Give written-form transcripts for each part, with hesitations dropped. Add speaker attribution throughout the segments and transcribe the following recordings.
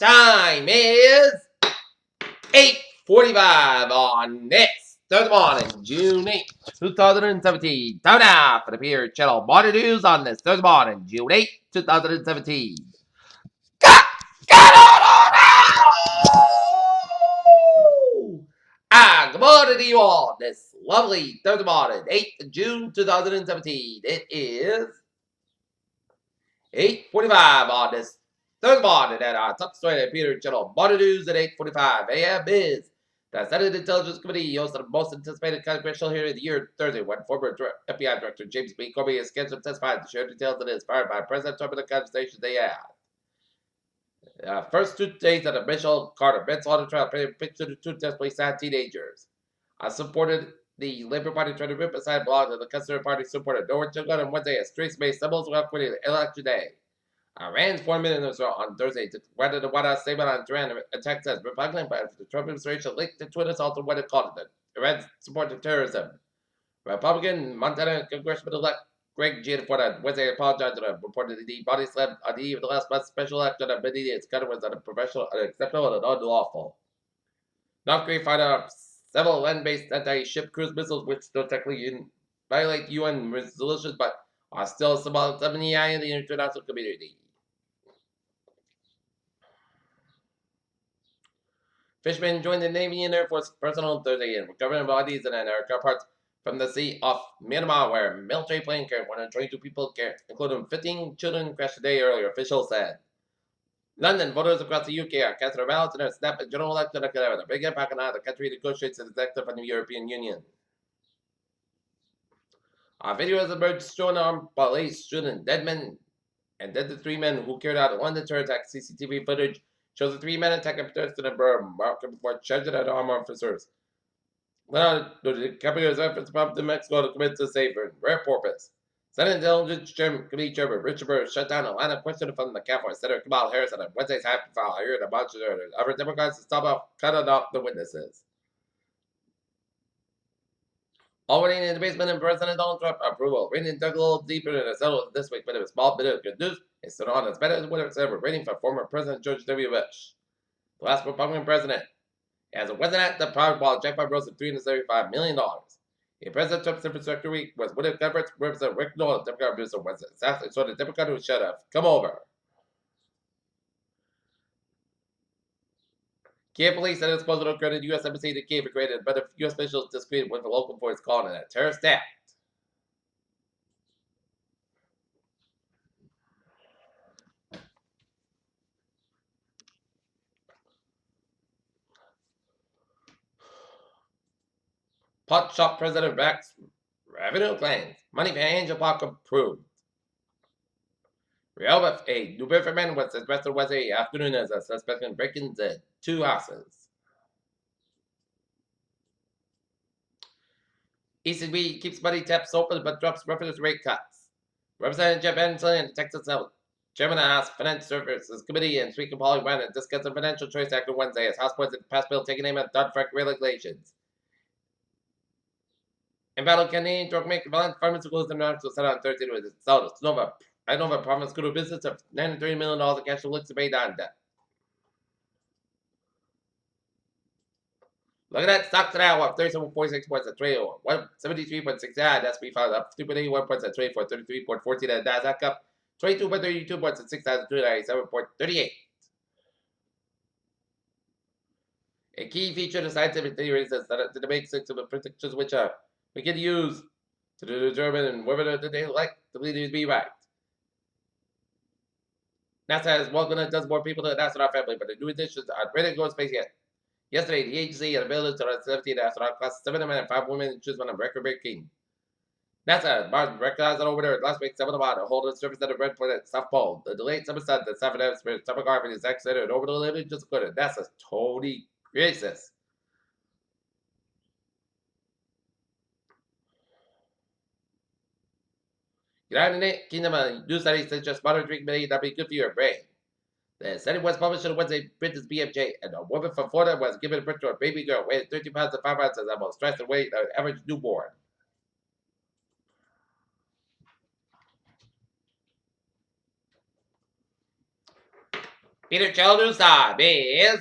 Speaker 1: Time is 8:45 on this Thursday morning, June 8th, 2017. Time now for the Peer Channel Morning News on this Thursday morning, June 8th, 2017. Get on good morning to you all this lovely Thursday morning, 8th of June, 2017. It is 8:45 on this Thursday morning at our top story at Peter Channel Morning News at 8:45 a.m. is the Senate Intelligence Committee hosted the most anticipated congressional hearing of the year Thursday when former FBI Director James B. Comey is scheduled to testify to share details that is fired by President Trump in the conversation they had. First 2 days of the Mitchell Carter manslaughter trial painted a picture of two desperately sad teenagers. I supported the Labor Party trying to rip aside blogs that the Conservative Party supported. No one took on Wednesday as Trace May stumbles while quitting election day. Iran's foreign minister on Thursday whether the White House statement on Iran attack says Republican but the Trump administration linked the Twitter assault to what it called it. Iran's support of terrorism. Republican Montana Congressman-elect Greg Gianforte on Wednesday apologized to reported the body slammed on the eve of the last month's special election on many days. Gunner was unprofessional, unacceptable, and unlawful. North Korea fired off several land-based anti-ship cruise missiles, which don't technically violate UN resolutions, but are still symbolic of the eye in the international community. Fishermen joined the Navy and Air Force personnel on Thursday in recovering bodies and aircraft parts from the sea off Myanmar, where a military plane carried 122 people, including 15 children, crashed a day earlier, officials said. London, voters across the UK are casting their ballots in a snap at general election that could have a big impact on how the country negotiates its exit from the European Union. A video has emerged showing armed police shooting dead men and dead the 3 men who carried out a London terror attack. CCTV footage shows the 3 men attacking protesters in a burn, marking before charging at armed officers. The capital's efforts prompted Mexico to commit to safe and rare purpose. Senate Intelligence Committee Chairman Richard Burr shut down a line of questioning from the California Senator Kamala Harris on Wednesday's high-profile hearing about other Democrats to cut off the witnesses. Already in the basement in President Donald Trump approval. Rating dug a little deeper in the settle this week, but it was a small bit of good news. It's still on as better as what it's ever rating for former President George W. Bush, the last Republican president. As a Wednesday, the Powerball jackpot rose to $375 million. In President Trump's infrastructure week was William Conference, Representative Rick Nolan, Democrat producer, Wednesday. So the Democrat who shut up. Come over. Kiev police said it's supposed to credit the U.S. Embassy to Kiev created, but U.S. officials disagreed with the local voice calling it a terrorist act. Pot shop president backs revenue claims. Money for Angel Park approved. Rehoboth, a New Bedford man was arrested Wednesday afternoon as a suspect in breaking the 2 houses. ECB keeps money taps open but drops referendum rate cuts. Representative Jeff Ansley and the Texas Chairman of the House Finance Services Committee and Speaker Polly Brennan discussed the Financial Choice Act on Wednesday as House President passed bill taking aim at Dodd-Frank regulations. Embattled Canadian drug maker pharmaceuticals and narcotics was set on Thursday with its Nova pharmaceutical business of $93 million in cash looks to pay down debt. Look at that stock today, up 37.46 points at trade over 173.6. That's be filed up 2.81 points at trade for 33.14 at Nasdaq up 22.32 points at 6,297.38. A key feature of the scientific theory is that the make sense of the predictions which we can use to determine whether they like to be right. NASA has welcomed a dozen more people to the astronaut family, but the new additions are ready to go to space yet. Yesterday, the agency had ability to run 17 astronauts, plus 7 men and 5 women, and choose one of record-breaking. NASA Mars recognized that over there last week, 7 of them to hold a surface at the red planet South Pole. The delayed summer sun, the 7 atmosphere, summer gravity is accelerated and orbital limit just good. NASA's totally racist. United Kingdom new study suggests moderate drink may not be good for your brain. The study was published on Wednesday, Britain's BMJ, and a woman from Florida was given birth to a baby girl weighing 30 pounds and 5 ounces, almost twice the weight of an average newborn. Peter Children's time is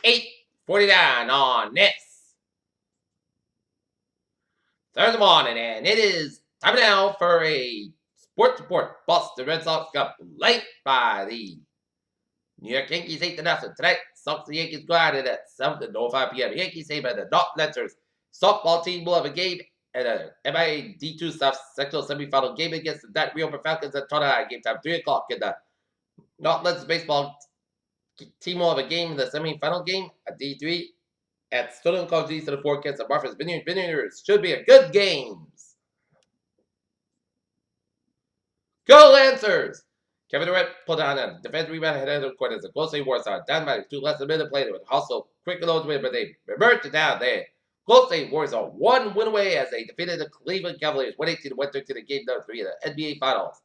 Speaker 1: 8:49 on this Thursday morning, and it is time now for a sports report. Boston Red Sox got blanked by the New York Yankees 8-0 tonight. Sox and Yankees go at it at 7:05 p.m. Yankees say by the Not Lancers softball team will have a game at a MIA D2 sectional semifinal game against the Rio Falcons at Toronto. Game time 3 o'clock in the Not Lancers baseball team will have a game in the semifinal game at D3 at Stolen College East of the forecast of Martha's Vineyard. Vineyards should be a good games. Go Lancers! Kevin Durant pulled down a defensive rebound ahead of the court as the Golden State Warriors are down by 2 less than a minute played with also quick loads win, but they reversed it down there. Golden State Warriors are 1 win away as they defeated the Cleveland Cavaliers 118-113 in game number 3 of the NBA Finals.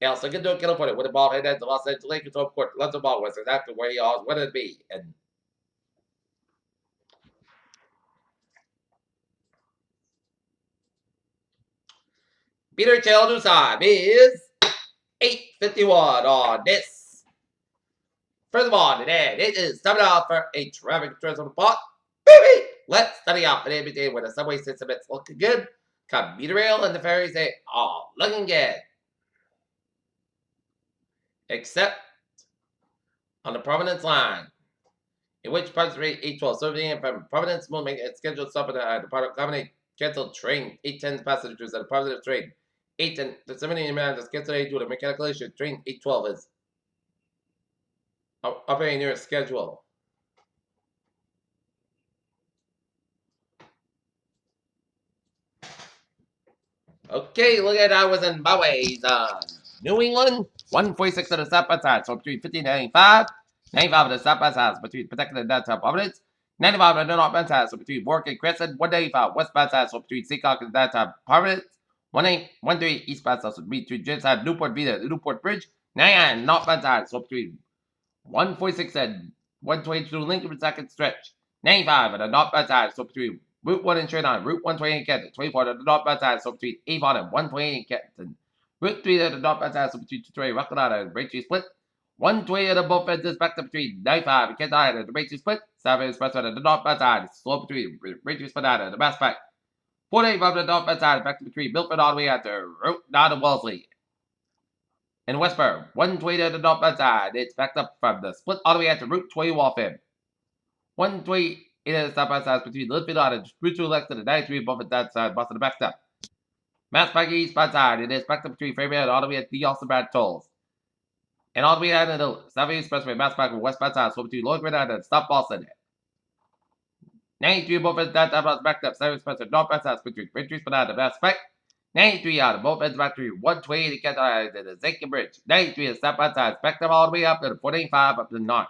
Speaker 1: El Segundo California with the ball headed to Los Angeles Lakers home court. Loves the ball was exactly where he always wanted to be. And Peter Children's time is 8:51 on this. Furthermore, today it is time now for a traffic control report. Baby, let's study out for the NBA where the subway system is looking good. Commuter rail and the ferries they are looking good. Except on the Providence line, in which Providence rate 812 serving from Providence will make a scheduled stop at the Department of Comedy canceled train 810 passengers at the Providence train 810 the 70 minutes canceled due to mechanical issue. Train 812 is operating near schedule. Okay, look at I was in Bowies. New England, 146 of the stop outside, so between 50 and 95. 95 of the stop outside, between protecting the downtown Providence. 95 of the north outside, so between Warwick and Crescent. 185 west outside, so between Seacock and downtown Providence. 13 east outside, so between Genside, Newport Vita, the Newport Bridge. 99 north outside, so between 146 and 122 Lincoln second stretch. 95 of the north outside, so between Route 1 and Sherman, Route 128 in Kenton, 24 to the northbound side, so between Avon and 128 in Kenton. Route 3 to the northbound side, so between 228 Rockland and Braintree Split. 120 to the both ends back to between 95 and Kenton and the Braintree Split. 7 Express to the northbound side, slow between Braintree Split and the Mass Pack. 485 to the northbound side, back to between Milford all the way out to Route 9 and Wellesley. In Westburg, 120 to the northbound side, it's backed up from the Split all the way out to Route 20 Waltham. 120 it is stop outside between Litchfield and Route 2 Lex to the 93 above that side, Boston the backstop. Mass Pack East side, it is backed up between Fairfield all the way at the Austin Brad tolls. And all the way down to the South Expressway, Mass Pack West side, so between Lloyd Grenada and Stop Boston. 93 above that side, backed up, South Expressway, North side, between Braintree Spanada and Mass Pack. 93 out of both ends back to 120 to get to the Zinkin Bridge. 93 is stop outside, backed up all the way up to the 485 up to the north.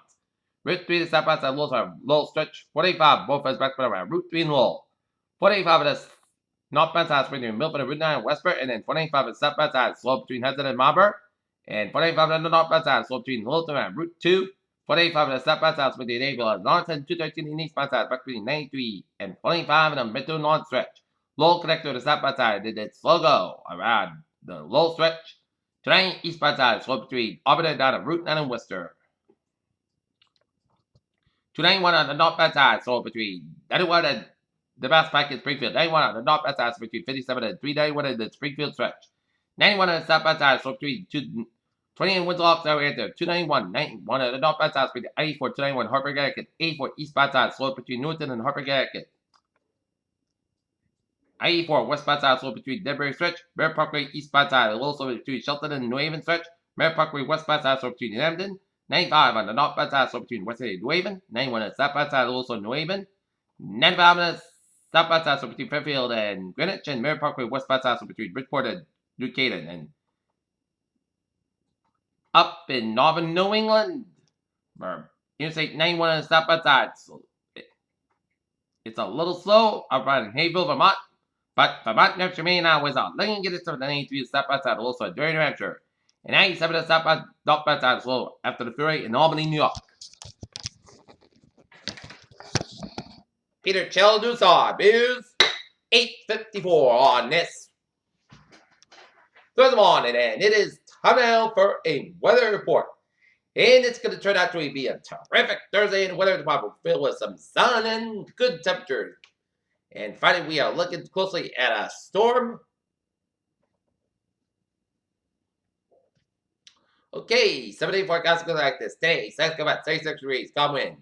Speaker 1: Route 3 to stop outside Lowell stretch. 45 both ends back around Route 3 and Lowell. 45 of the northbound side between Milford and Route 9 and Westport, and then 45 of the southbound side slow between Hudson and Marlborough. And 45 of the northbound side slow between Littleton and Route 2. 45 of the southbound side between Naperville and Lawrence, 213 in the eastbound side back between 93 and 45 in the Metro North stretch. Lowell connector to the southbound side did its slow go around the Lowell stretch. 29 eastbound side slow between Auburn and down to Route 9 and Worcester. 291 on the northbound side, so between 91 and the Mass Pack in Springfield. 91 on the northbound side, so between 57 and 391 in the Springfield stretch. 91 on the southbound side, so between 20 and Winslow, so we 291, 91 on the northbound side, so between 84, 291 Harper Connecticut. 84 eastbound side, so between Newton and Harper Connecticut. 84 westbound side, so between Denbury stretch. Mare Parkway eastbound side, also between Shelton and New Haven stretch. Mare Parkway westbound side, so between Hampton. 95 on the northbound side, so between West City and New Haven. 91 on the southbound side, also New Haven. 95 on the southbound side, so between Fairfield and Greenwich. And Mare Parkway westbound side, so between Bridgeport and New Canaan. And up in northern New England, Interstate 91 on the southbound side. So it's a little slow up around Hayville, Vermont. But Vermont, New Hampshire, Maine, now was on. Letting get it to the 93 southbound side, also during New Hampshire. And 97 to southbound side slow after the freeway in Albany, New York. Peter Children's time is 8:54 on this Thursday morning, and it is time now for a weather report. And it's going to turn out to be a terrific Thursday in the weather department filled with some sun and good temperatures. And finally, we are looking closely at a storm. Okay, 7-day forecast goes like this. Today, sun's about 36 degrees, calm wind.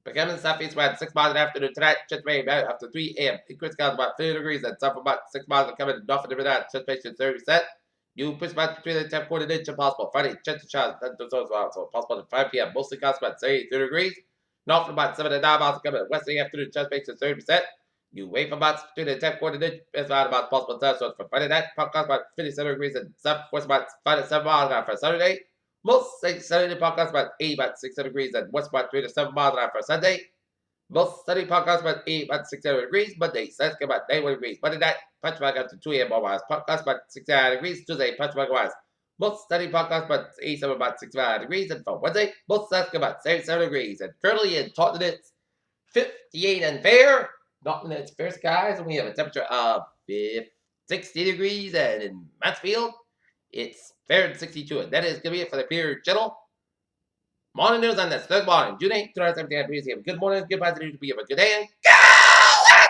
Speaker 1: Becoming southeast wind 6 miles in the afternoon. Tonight, just rain after 3 a.m. Increase clouds about 30 degrees and sun for about 6 miles and coming north of the midnight. Anticipation 30%. You push back between the 10 40 inch possible. Friday, chance of showers. So possible at 5 p.m. Mostly clouds about 32 degrees. North for about 7 to 9 miles coming west of the afternoon. Anticipation 30%. You wait for about between the 10 40 inch. It's about possible thunderstorms for Friday night. Podcast about 57 degrees and sun force about 5 to 7 miles an hour for Saturday. Most Saturday podcast about 8 about 6 degrees and west about 3 to 7 miles an hour for Sunday. Most Sunday podcast about 8 about 6 degrees. Monday, Sunday about 91 degrees. Monday night, punch back up to 2 a.m. otherwise. Podcast about 69 degrees. Tuesday, punch back otherwise. Most Sunday podcast about 87 about 65 degrees. And for Wednesday, most Sunday about 77 degrees. And currently in Taunton, it's 58 and fair. Norton, it's fair skies. And we have a temperature of 60 degrees. And in Mansfield, it's fair and 62. And that is going to be it for the Pure Channel. Morning news on this third morning, June 8th, 2017. Good morning, good afternoon, have a good day, and go!